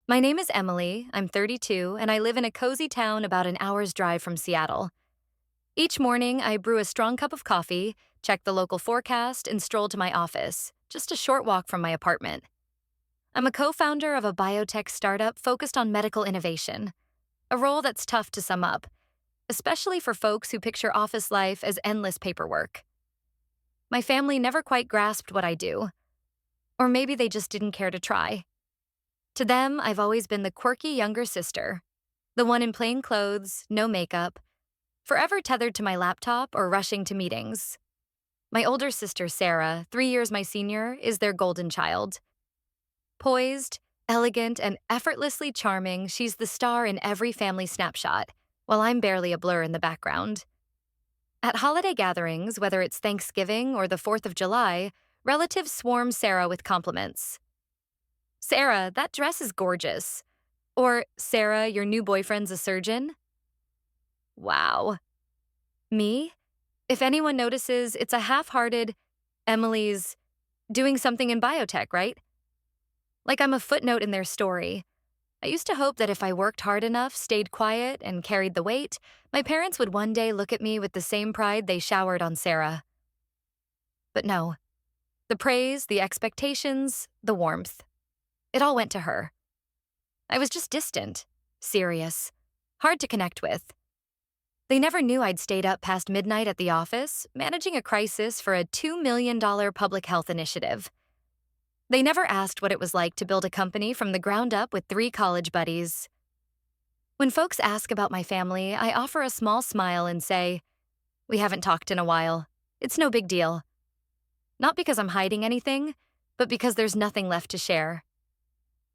My name is Emily, I'm 32, and I live in a cozy town about an hour's drive from Seattle. Each morning, I brew a strong cup of coffee, check the local forecast, and stroll to my office, just a short walk from my apartment. I'm a co founder of a biotech startup focused on medical innovation, a role that's tough to sum up, especially for folks who picture office life as endless paperwork. My family never quite grasped what I do, or maybe they just didn't care to try. To them, I've always been the quirky younger sister, the one in plain clothes, no makeup, forever tethered to my laptop or rushing to meetings. My older sister, Sarah, 3 years my senior, is their golden child. Poised, elegant, and effortlessly charming, she's the star in every family snapshot, while I'm barely a blur in the background. At holiday gatherings, whether it's Thanksgiving or the 4th of July, relatives swarm Sarah with compliments. Sarah, that dress is gorgeous. Or, Sarah, your new boyfriend's a surgeon? Wow. Me? If anyone notices, it's a half-hearted, Emily's doing something in biotech, right? Like I'm a footnote in their story. I used to hope that if I worked hard enough, stayed quiet, and carried the weight, my parents would one day look at me with the same pride they showered on Sarah. But no. The praise, the expectations, the warmth. It all went to her. I was just distant, serious, hard to connect with. They never knew I'd stayed up past midnight at the office, managing a crisis for a $2 million public health initiative. They never asked what it was like to build a company from the ground up with 3 college buddies. When folks ask about my family, I offer a small smile and say, "We haven't talked in a while. It's no big deal." Not because I'm hiding anything, but because there's nothing left to share.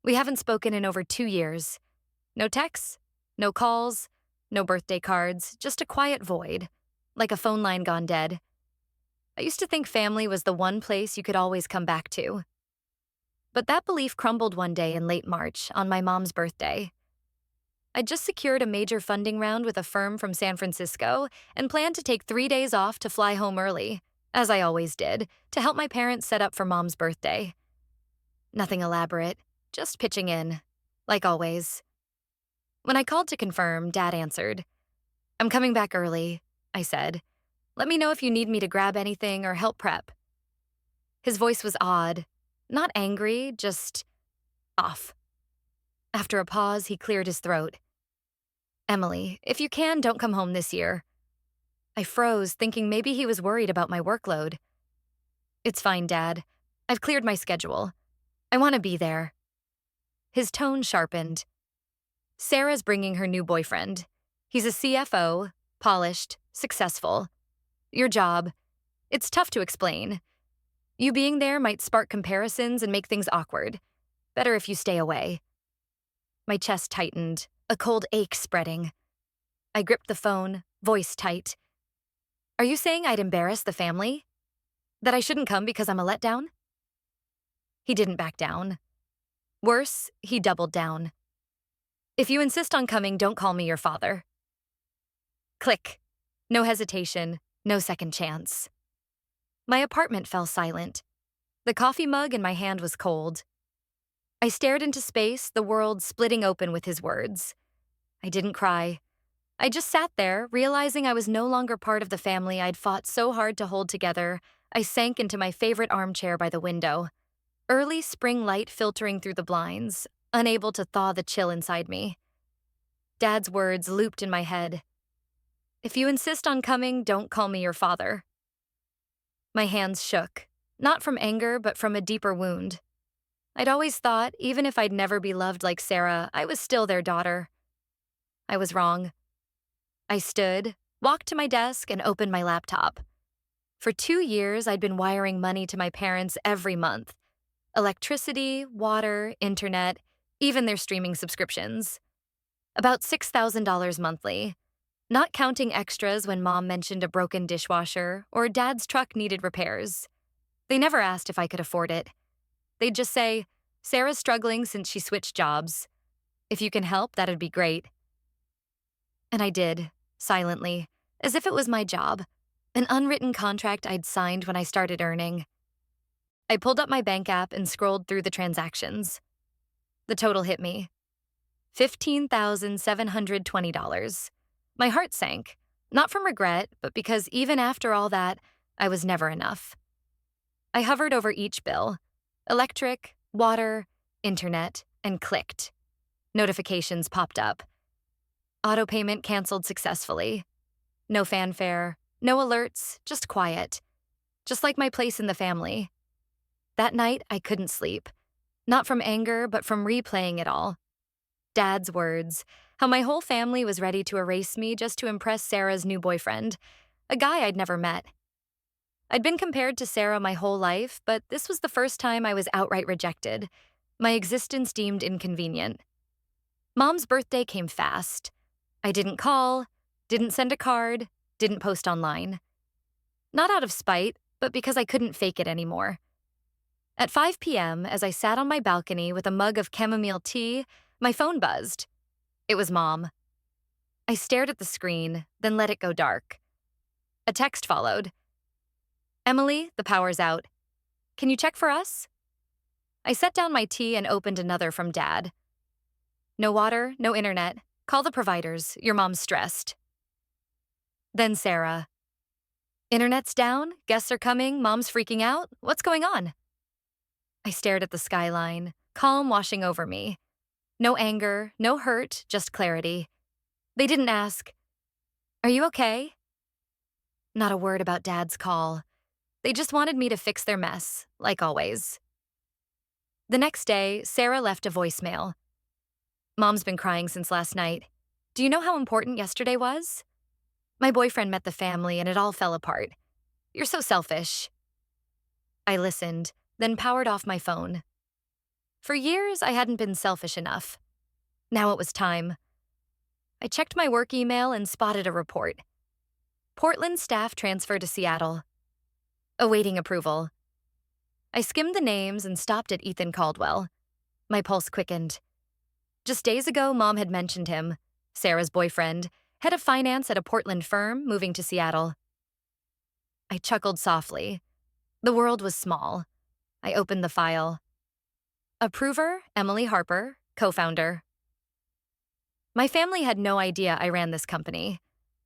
We haven't spoken in over 2 years. No texts, no calls, no birthday cards, just a quiet void, like a phone line gone dead. I used to think family was the one place you could always come back to. But that belief crumbled one day in late March, on my mom's birthday. I'd just secured a major funding round with a firm from San Francisco and planned to take 3 days off to fly home early, as I always did, to help my parents set up for Mom's birthday. Nothing elaborate, just pitching in, like always. When I called to confirm, Dad answered. "I'm coming back early," I said. "Let me know if you need me to grab anything or help prep." His voice was odd, not angry, just off. After a pause, he cleared his throat. "Emily, if you can, don't come home this year." I froze, thinking maybe he was worried about my workload. "It's fine, Dad. I've cleared my schedule. I want to be there." His tone sharpened. "Sarah's bringing her new boyfriend. He's a CFO, polished, successful. Your job, it's tough to explain. You being there might spark comparisons and make things awkward. Better if you stay away." My chest tightened, a cold ache spreading. I gripped the phone, voice tight. "Are you saying I'd embarrass the family? That I shouldn't come because I'm a letdown?" He didn't back down. Worse, he doubled down. "If you insist on coming, don't call me your father." Click. No hesitation, no second chance. My apartment fell silent. The coffee mug in my hand was cold. I stared into space, the world splitting open with his words. I didn't cry. I just sat there, realizing I was no longer part of the family I'd fought so hard to hold together. I sank into my favorite armchair by the window. Early spring light filtering through the blinds, unable to thaw the chill inside me. Dad's words looped in my head. "If you insist on coming, don't call me your father." My hands shook, not from anger, but from a deeper wound. I'd always thought, even if I'd never be loved like Sarah, I was still their daughter. I was wrong. I stood, walked to my desk, and opened my laptop. For 2 years, I'd been wiring money to my parents every month. Electricity, water, internet, even their streaming subscriptions. About $6,000 monthly, not counting extras when Mom mentioned a broken dishwasher or Dad's truck needed repairs. They never asked if I could afford it. They'd just say, "Sarah's struggling since she switched jobs. If you can help, that'd be great." And I did, silently, as if it was my job, an unwritten contract I'd signed when I started earning. I pulled up my bank app and scrolled through the transactions. The total hit me, $15,720. My heart sank, not from regret, but because even after all that, I was never enough. I hovered over each bill: electric, water, internet, and clicked. Notifications popped up. Auto payment canceled successfully. No fanfare, no alerts, just quiet. Just like my place in the family. That night, I couldn't sleep. Not from anger, but from replaying it all. Dad's words, how my whole family was ready to erase me just to impress Sarah's new boyfriend, a guy I'd never met. I'd been compared to Sarah my whole life, but this was the first time I was outright rejected, my existence deemed inconvenient. Mom's birthday came fast. I didn't call, didn't send a card, didn't post online. Not out of spite, but because I couldn't fake it anymore. At 5 p.m., as I sat on my balcony with a mug of chamomile tea, my phone buzzed. It was Mom. I stared at the screen, then let it go dark. A text followed. "Emily, the power's out. Can you check for us?" I set down my tea and opened another from Dad. "No water, no internet. Call the providers. Your mom's stressed." Then Sarah. "Internet's down, guests are coming, mom's freaking out. What's going on?" I stared at the skyline, calm washing over me. No anger, no hurt, just clarity. They didn't ask, "Are you okay?" Not a word about Dad's call. They just wanted me to fix their mess, like always. The next day, Sarah left a voicemail. "Mom's been crying since last night. Do you know how important yesterday was? My boyfriend met the family and it all fell apart. You're so selfish." I listened, then powered off my phone. For years, I hadn't been selfish enough. Now it was time. I checked my work email and spotted a report. Portland staff transfer to Seattle. Awaiting approval. I skimmed the names and stopped at Ethan Caldwell. My pulse quickened. Just days ago, Mom had mentioned him, Sarah's boyfriend, head of finance at a Portland firm, moving to Seattle. I chuckled softly. The world was small. I opened the file. Approver, Emily Harper, co-founder. My family had no idea I ran this company.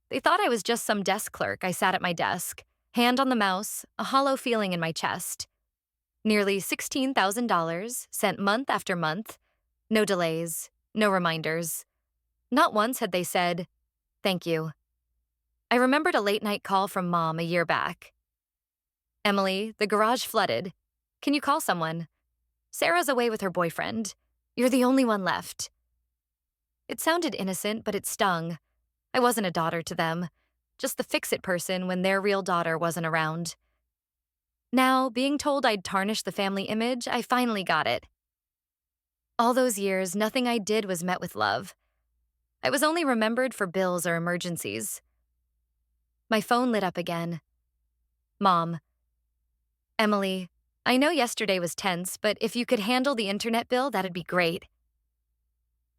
They thought I was just some desk clerk. I sat at my desk, hand on the mouse, a hollow feeling in my chest. Nearly $16,000, sent month after month. No delays, no reminders. Not once had they said, "Thank you." I remembered a late-night call from Mom a year back. "Emily, the garage flooded. Can you call someone? Sarah's away with her boyfriend. You're the only one left." It sounded innocent, but it stung. I wasn't a daughter to them, just the fix-it person when their real daughter wasn't around. Now, being told I'd tarnished the family image, I finally got it. All those years, nothing I did was met with love. I was only remembered for bills or emergencies. My phone lit up again. Mom. "Emily, I know yesterday was tense, but if you could handle the internet bill, that'd be great."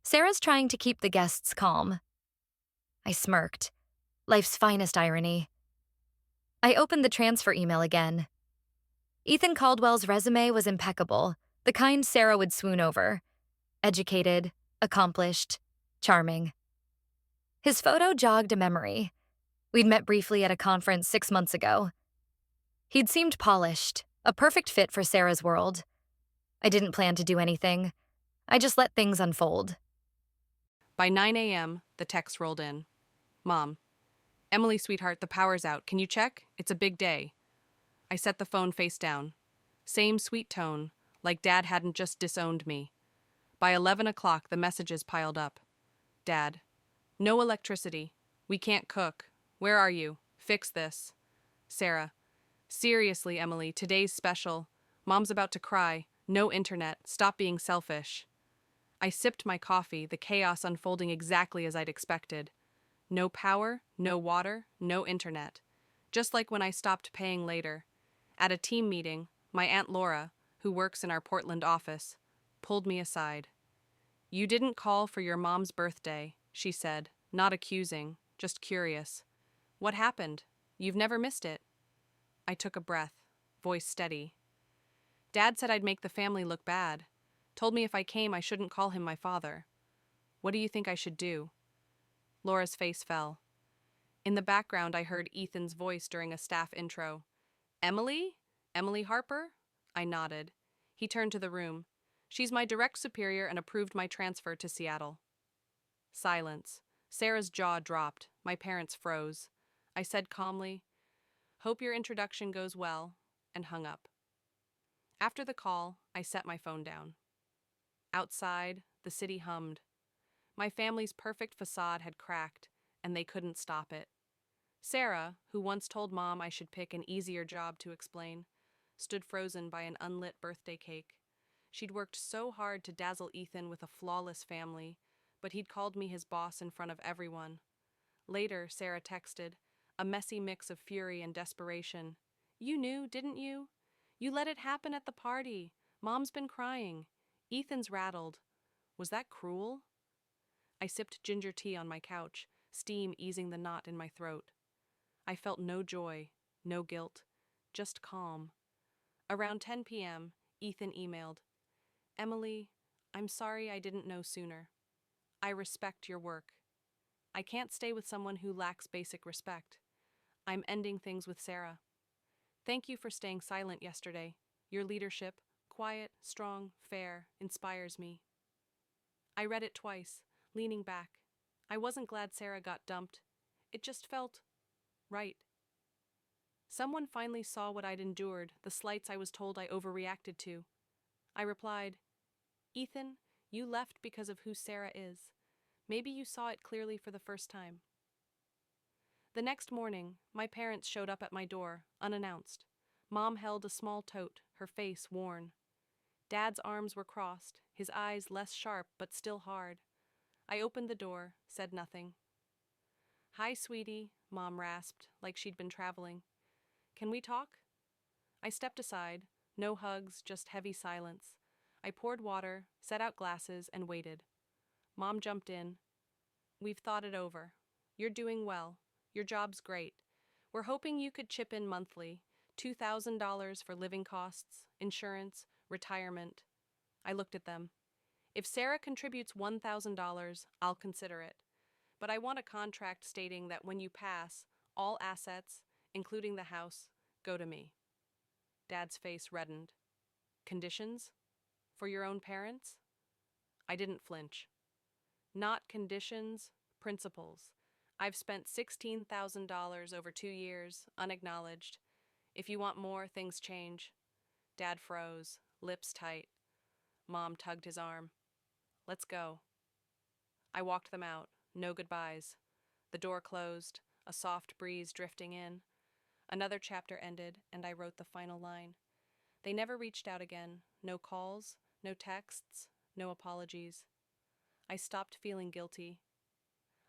Sarah's trying to keep the guests calm. I smirked. Life's finest irony. I opened the transfer email again. Ethan Caldwell's resume was impeccable, the kind Sarah would swoon over. Educated, accomplished, charming. His photo jogged a memory. We'd met briefly at a conference 6 months ago. He'd seemed polished, a perfect fit for Sarah's world. I didn't plan to do anything. I just let things unfold. By 9 a.m., the text rolled in. "Mom. Emily, sweetheart, the power's out. Can you check? It's a big day." I set the phone face down. Same sweet tone, like Dad hadn't just disowned me. By 11 o'clock, the messages piled up. "Dad. No electricity. We can't cook. Where are you? Fix this." Sarah. "Seriously, Emily, today's special. Mom's about to cry. No internet. Stop being selfish." I sipped my coffee, the chaos unfolding exactly as I'd expected. No power, no water, no internet. Just like when I stopped paying later. At a team meeting, my Aunt Laura, who works in our Portland office, pulled me aside. "You didn't call for your mom's birthday," she said, not accusing, just curious. "What happened? You've never missed it." I took a breath, voice steady. "Dad said I'd make the family look bad. Told me if I came I shouldn't call him my father." What do you think I should do? Laura's face fell. In the background, I heard Ethan's voice during a staff intro. Emily? Emily Harper? I nodded. He turned to the room. She's my direct superior and approved my transfer to Seattle. Silence. Sarah's jaw dropped. My parents froze. I said calmly, "Hope your introduction goes well," and hung up. After the call, I set my phone down. Outside, the city hummed. My family's perfect facade had cracked, and they couldn't stop it. Sarah, who once told Mom I should pick an easier job to explain, stood frozen by an unlit birthday cake. She'd worked so hard to dazzle Ethan with a flawless family, but he'd called me his boss in front of everyone. Later, Sarah texted, a messy mix of fury and desperation. "You knew, didn't you? You let it happen at the party. Mom's been crying. Ethan's rattled. Was that cruel?" I sipped ginger tea on my couch, steam easing the knot in my throat. I felt no joy, no guilt, just calm. Around 10 p.m., Ethan emailed, "Emily, I'm sorry I didn't know sooner. I respect your work. I can't stay with someone who lacks basic respect. I'm ending things with Sarah. Thank you for staying silent yesterday. Your leadership, quiet, strong, fair, inspires me." I read it twice, leaning back. I wasn't glad Sarah got dumped. It just felt right. Someone finally saw what I'd endured, the slights I was told I overreacted to. I replied, "Ethan, you left because of who Sarah is. Maybe you saw it clearly for the first time." The next morning, my parents showed up at my door, unannounced. Mom held a small tote, her face worn. Dad's arms were crossed, his eyes less sharp but still hard. I opened the door, said nothing. "Hi, sweetie," Mom rasped, like she'd been traveling. "Can we talk?" I stepped aside, no hugs, just heavy silence. I poured water, set out glasses, and waited. Mom jumped in. "We've thought it over. You're doing well. Your job's great. We're hoping you could chip in monthly, $2,000 for living costs, insurance, retirement." I looked at them. "If Sarah contributes $1,000, I'll consider it. But I want a contract stating that when you pass, all assets, including the house, go to me." Dad's face reddened. "Conditions? For your own parents?" I didn't flinch. "Not conditions, principles. I've spent $16,000 over 2 years, unacknowledged. If you want more, things change." Dad froze, lips tight. Mom tugged his arm. "Let's go." I walked them out, no goodbyes. The door closed, a soft breeze drifting in. Another chapter ended, and I wrote the final line. They never reached out again, no calls, no texts, no apologies. I stopped feeling guilty.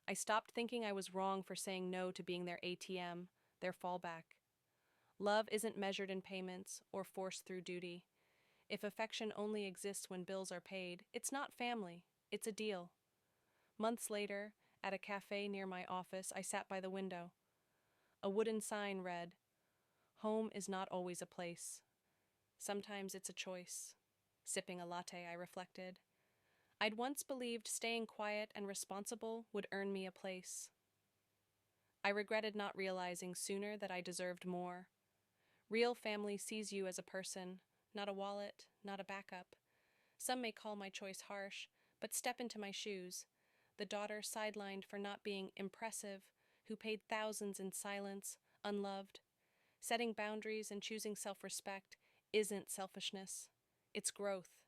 I stopped thinking I was wrong for saying no to being their ATM, their fallback. Love isn't measured in payments or forced through duty. If affection only exists when bills are paid, it's not family, it's a deal. Months later, at a cafe near my office, I sat by the window. A wooden sign read, "Home is not always a place. Sometimes it's a choice." Sipping a latte, I reflected. I'd once believed staying quiet and responsible would earn me a place. I regretted not realizing sooner that I deserved more. Real family sees you as a person, not a wallet, not a backup. Some may call my choice harsh, but step into my shoes. The daughter sidelined for not being impressive, who paid thousands in silence, unloved. Setting boundaries and choosing self-respect isn't selfishness. It's growth.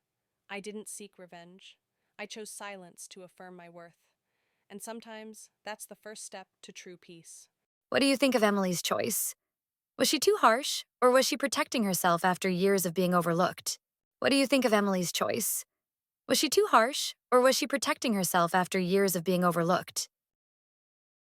I didn't seek revenge. I chose silence to affirm my worth. And sometimes that's the first step to true peace. What do you think of Emily's choice? Was she too harsh, or was she protecting herself after years of being overlooked? What do you think of Emily's choice? Was she too harsh, or was she protecting herself after years of being overlooked?